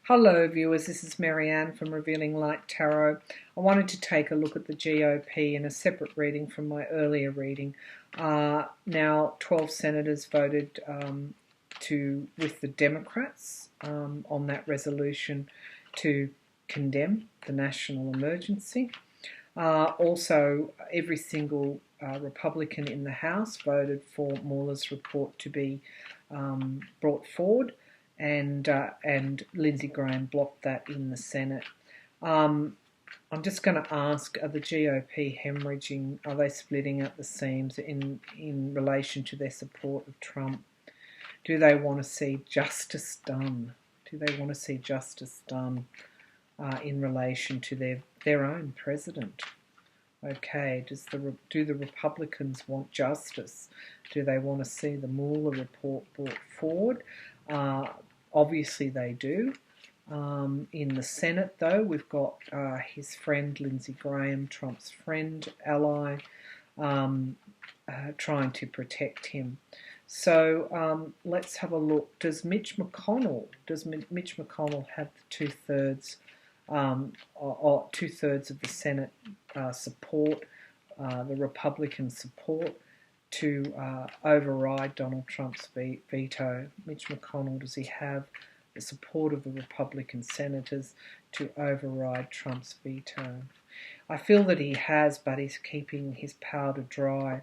Hello viewers, this is Marianne from Revealing Light Tarot. I wanted to take a look at the GOP in a separate reading from my earlier reading. Now 12 senators voted with the Democrats on that resolution to condemn the national emergency. Also, every single Republican in the House voted for Mueller's report to be brought forward. And Lindsey Graham blocked that in the Senate. I'm just going to ask, are the GOP hemorrhaging? Are they splitting at the seams in relation to their support of Trump? Do they want to see justice done? Do they want to see justice done in relation to their own president? Okay, do the Republicans want justice? Do they want to see the Mueller report brought forward? Obviously they do. In the Senate, though, we've got his friend Lindsey Graham, Trump's friend, ally, trying to protect him. So let's have a look. Does Mitch McConnell have the two-thirds of the Senate support, the Republican support, to override Donald Trump's veto? Mitch McConnell, does he have the support of the Republican senators to override Trump's veto? I feel that he has, but he's keeping his powder dry.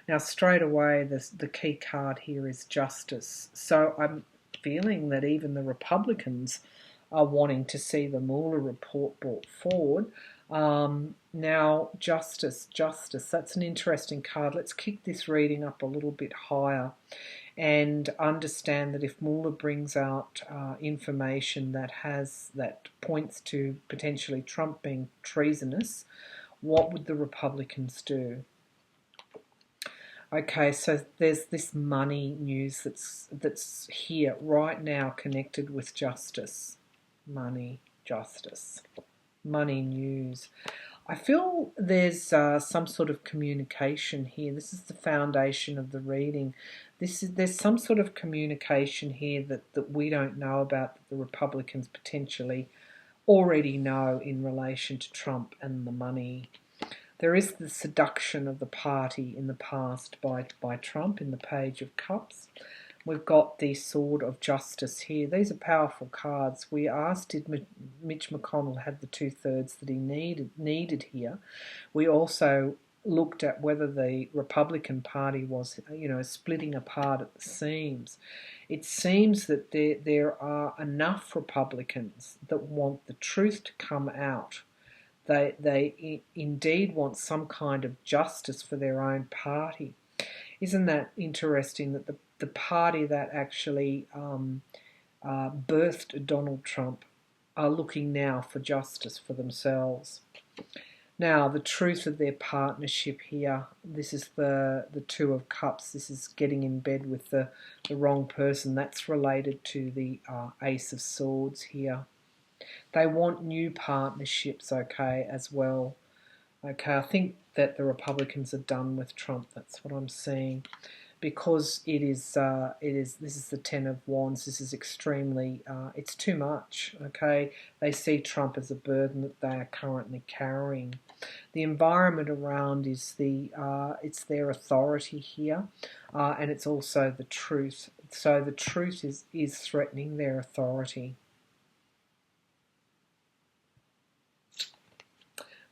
Now, straight away, the key card here is justice. So I'm feeling that even the Republicans are wanting to see the Mueller report brought forward. Now, justice, that's an interesting card. Let's kick this reading up a little bit higher and understand that if Mueller brings out information that points to potentially Trump being treasonous, what would the Republicans do? Okay, so there's this money news that's here right now connected with justice. Money, justice. Money news. I feel there's some sort of communication here. This is the foundation of the reading. There's some sort of communication here that we don't know about, that the Republicans potentially already know in relation to Trump and the money. There is the seduction of the party in the past by Trump in the Page of Cups. We've got the Sword of Justice here. These are powerful cards. We asked, did Mitch McConnell have the two-thirds that he needed here? We also looked at whether the Republican Party was, splitting apart at the seams. It seems that there are enough Republicans that want the truth to come out. They indeed want some kind of justice for their own party. Isn't that interesting that the party that actually birthed Donald Trump are looking now for justice for themselves? Now, the truth of their partnership here, this is the Two of Cups. This is getting in bed with the wrong person. That's related to the Ace of Swords here. They want new partnerships, okay, as well. Okay, I think that the Republicans are done with Trump. That's what I'm seeing, because this is the Ten of Wands. This is extremely, it's too much. Okay, they see Trump as a burden that they are currently carrying. The environment around is it's their authority here, and it's also the truth. So the truth is threatening their authority.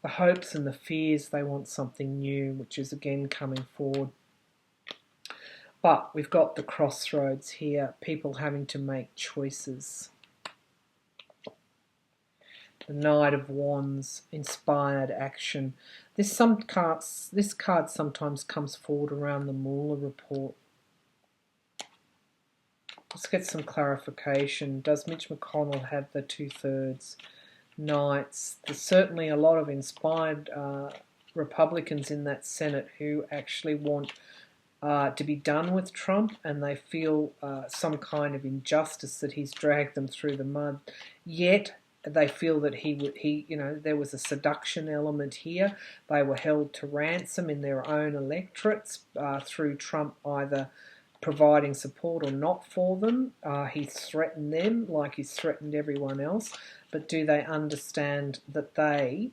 The hopes and the fears, they want something new, which is again coming forward. But we've got the crossroads here, people having to make choices. The Knight of Wands, inspired action. This card sometimes comes forward around the Mueller report. Let's get some clarification. Does Mitch McConnell have the two-thirds? Knights. There's certainly a lot of inspired Republicans in that Senate who actually want to be done with Trump, and they feel some kind of injustice that he's dragged them through the mud. Yet they feel that there was a seduction element here. They were held to ransom in their own electorates through Trump either providing support or not for them. He's threatened them like he's threatened everyone else, but do they understand that they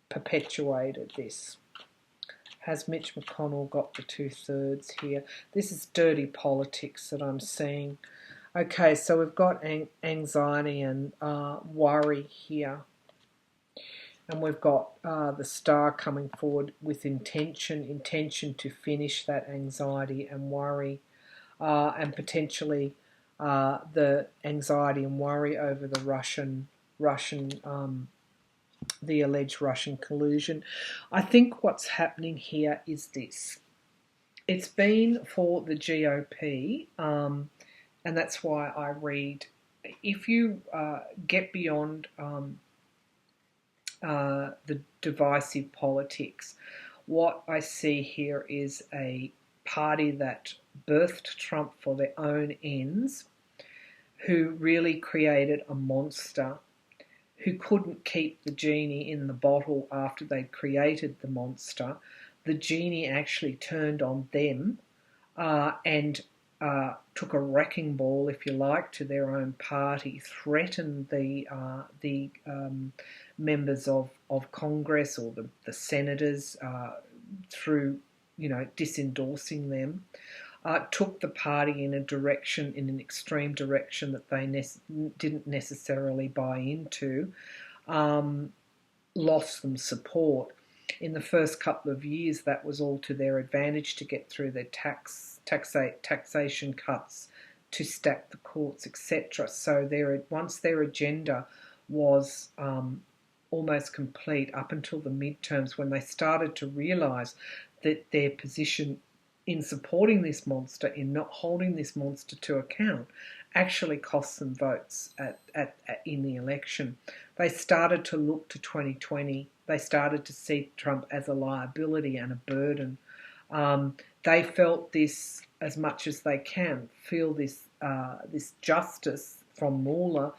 perpetuated this? Has Mitch McConnell got the 2/3 here? This is dirty politics that I'm seeing. Okay, so we've got anxiety and worry here. And we've got the star coming forward with intention to finish that anxiety and worry, and potentially the anxiety and worry over the the alleged Russian collusion. I think what's happening here is this. It's been for the GOP, and that's why I read, if you get beyond the divisive politics, what I see here is a party that birthed Trump for their own ends, who really created a monster, who couldn't keep the genie in the bottle after they'd created the monster. The genie actually turned on them and took a wrecking ball, if you like, to their own party, threatened the members of Congress or the senators through, disendorsing them, took the party in an extreme direction that they didn't necessarily buy into, lost them support. In the first couple of years, that was all to their advantage to get through their taxation cuts, to stack the courts, etc. So once their agenda was almost complete up until the midterms, when they started to realise that their position in supporting this monster, in not holding this monster to account, actually cost them votes in the election. They started to look to 2020. They started to see Trump as a liability and a burden. They felt this as much as they can, feel this justice from Mueller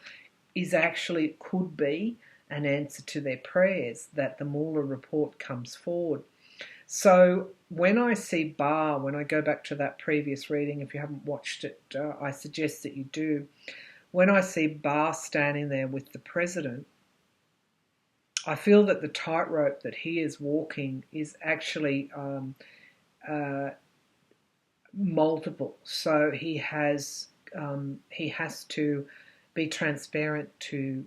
could be an answer to their prayers, that the Mueller report comes forward. So when I see Barr, when I go back to that previous reading, if you haven't watched it, I suggest that you do. When I see Barr standing there with the president, I feel that the tightrope that he is walking is actually multiple. So he has to be transparent to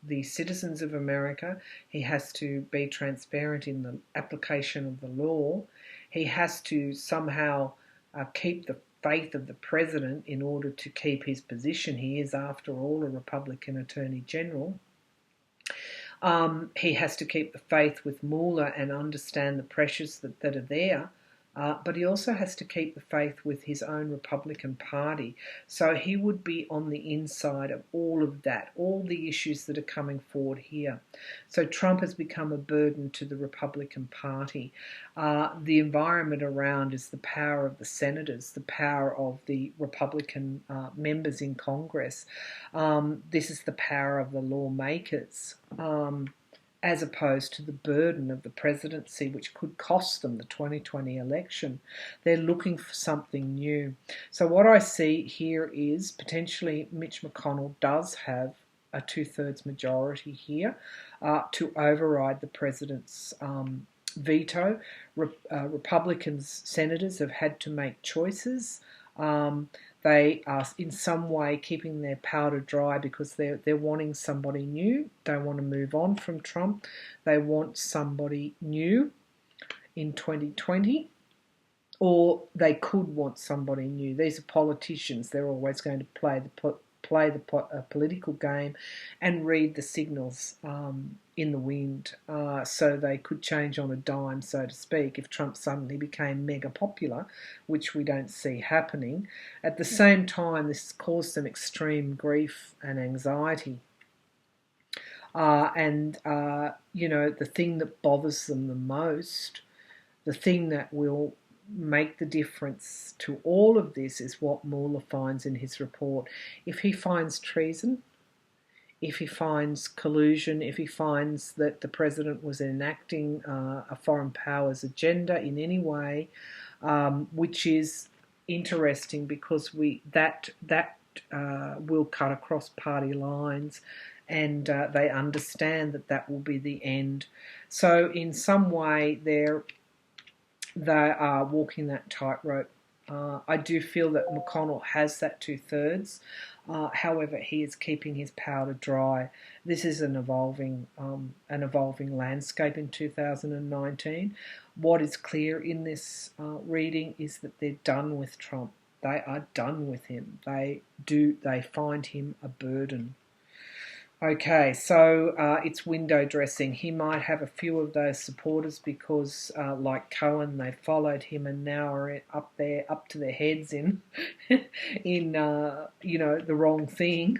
the citizens of America. He has to be transparent in the application of the law. He has to somehow keep the faith of the president in order to keep his position. He is, after all, a Republican Attorney General. He has to keep the faith with Mueller and understand the pressures that are there. But he also has to keep the faith with his own Republican Party. So he would be on the inside of all of that, all the issues that are coming forward here. So Trump has become a burden to the Republican Party. The environment around is the power of the senators, the power of the Republican members in Congress. This is the power of the lawmakers. As opposed to the burden of the presidency, which could cost them the 2020 election. They're looking for something new. So what I see here is potentially Mitch McConnell does have a 2/3 majority here to override the president's veto. Republicans, senators have had to make choices. They are in some way keeping their powder dry because they're wanting somebody new. They want to move on from Trump. They want somebody new in 2020, or they could want somebody new. These are politicians. They're always going to play the political game and read the signals in the wind, so they could change on a dime, so to speak, if Trump suddenly became mega popular, which we don't see happening. At the same time, this has caused them extreme grief and anxiety. The thing that bothers them the most, the thing that will make the difference to all of this, is what Mueller finds in his report. If he finds treason, if he finds collusion, if he finds that the president was enacting a foreign powers agenda in any way, which is interesting because that will cut across party lines, and they understand that will be the end. So in some way, they are walking that tightrope. I do feel that McConnell has that 2/3. However, he is keeping his powder dry. This is an evolving landscape in 2019. What is clear in this reading is that they're done with Trump. They are done with him. They find him a burden. Okay, so it's window dressing. He might have a few of those supporters because, like Cohen, they followed him and now are up to their heads in, the wrong thing.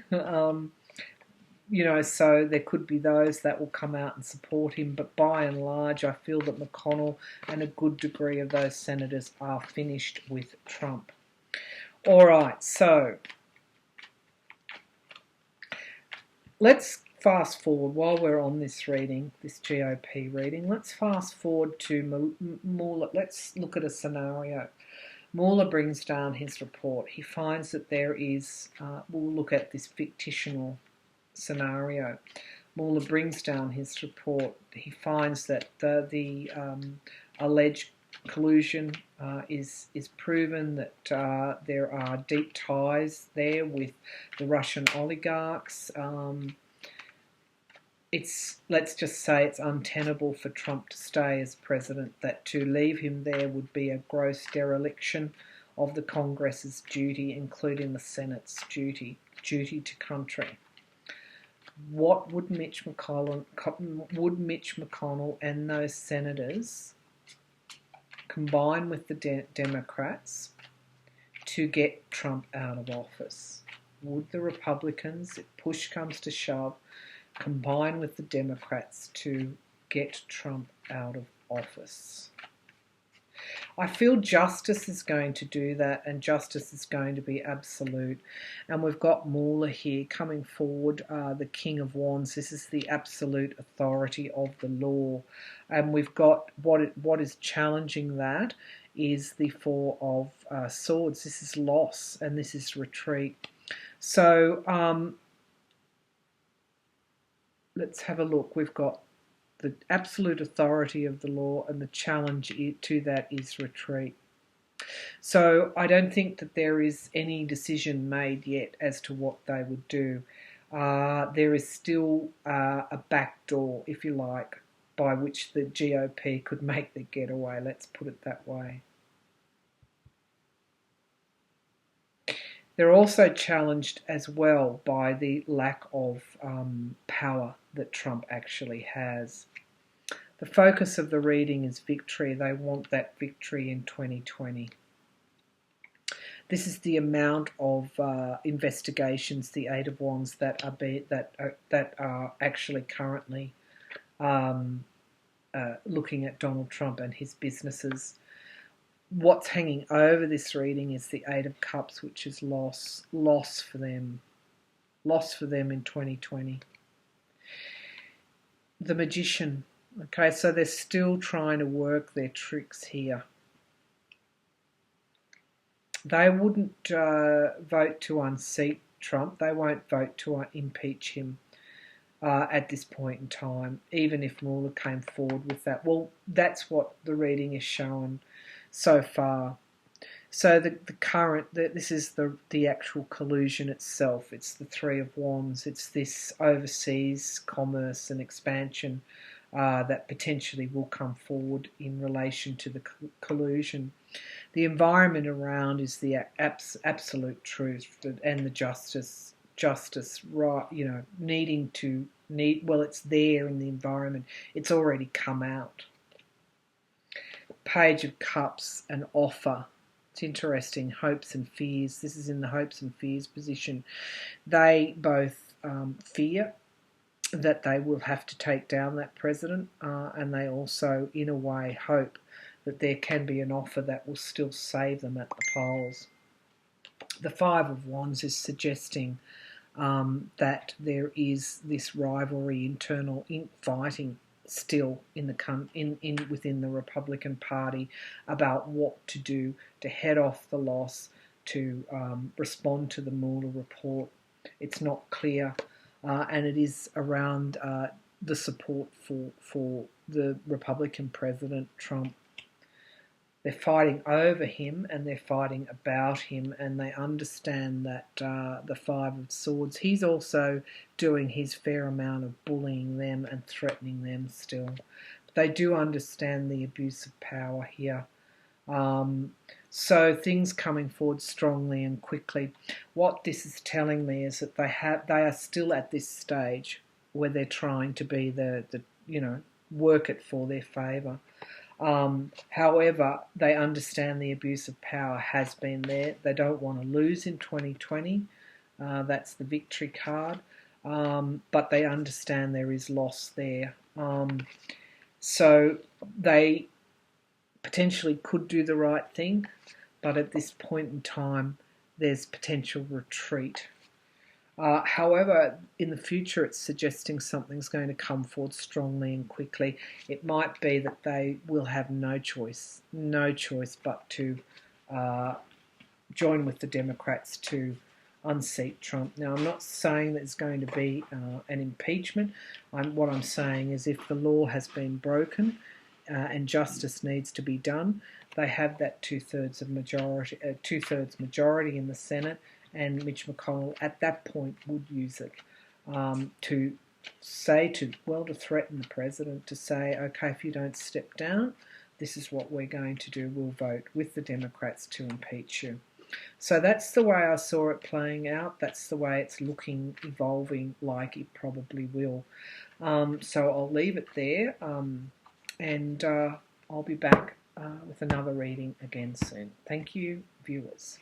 So there could be those that will come out and support him. But by and large, I feel that McConnell and a good degree of those senators are finished with Trump. All right, so let's fast forward while we're on this reading, this GOP reading. Let's fast forward to Mueller. Let's look at a scenario. Mueller brings down his report. He finds that there is, we'll look at this fictional scenario. Mueller brings down his report. He finds that the alleged collusion is proven, that there are deep ties there with the Russian oligarchs. Let's just say it's untenable for Trump to stay as president, that to leave him there would be a gross dereliction of the Congress's duty, including the Senate's duty to country. What would Mitch McConnell and those senators combine with the Democrats to get Trump out of office? Would the Republicans, if push comes to shove, combine with the Democrats to get Trump out of office? I feel justice is going to do that, and justice is going to be absolute. And we've got Mueller here coming forward, the King of Wands. This is the absolute authority of the law. And we've got what is challenging that is the Four of Swords. This is loss and this is retreat. So let's have a look. We've got the absolute authority of the law, and the challenge to that is retreat. So I don't think that there is any decision made yet as to what they would do. There is still a back door, if you like, by which the GOP could make the getaway. Let's put it that way. They're also challenged as well by the lack of power that Trump actually has. The focus of the reading is victory. They want that victory in 2020. This is the amount of investigations, the Eight of Wands, that are actually currently looking at Donald Trump and his businesses. What's hanging over this reading is the Eight of Cups, which is loss for them in 2020. The Magician. Okay, so they're still trying to work their tricks here. They wouldn't vote to unseat Trump. They won't vote to impeach him at this point in time, even if Mueller came forward with that. Well, that's what the reading is showing so far. So this is the actual collusion itself. It's the Three of Wands. It's this overseas commerce and expansion that potentially will come forward in relation to the collusion. The environment around is the absolute truth and the justice, right? It's there in the environment. It's already come out. Page of Cups, an offer. It's interesting, hopes and fears. This is in the hopes and fears position. They both fear that they will have to take down that president, and they also, in a way, hope that there can be an offer that will still save them at the polls. The Five of Wands is suggesting that there is this rivalry, internal fighting still within the Republican Party about what to do to head off the loss, to respond to the Mueller report. It's not clear, and it is around the support for the Republican President Trump. They're fighting over him and they're fighting about him, and they understand that the Five of Swords, he's also doing his fair amount of bullying them and threatening them still. But they do understand the abuse of power here. So things coming forward strongly and quickly. What this is telling me is that they are still at this stage where they're trying to be work it for their favour. However, they understand the abuse of power has been there. They don't want to lose in 2020. That's the victory card. But they understand there is loss there. So they potentially could do the right thing, but at this point in time, there's potential retreat. However, in the future, it's suggesting something's going to come forward strongly and quickly. It might be that they will have no choice but to join with the Democrats to unseat Trump. Now, I'm not saying that it's going to be an impeachment. What I'm saying is if the law has been broken and justice needs to be done, they have that two-thirds majority in the Senate, and Mitch McConnell at that point would use it to threaten the president, to say, okay, if you don't step down, this is what we're going to do. We'll vote with the Democrats to impeach you. So that's the way I saw it playing out. That's the way it's evolving like it probably will. So I'll leave it there, and I'll be back with another reading again soon. Thank you, viewers.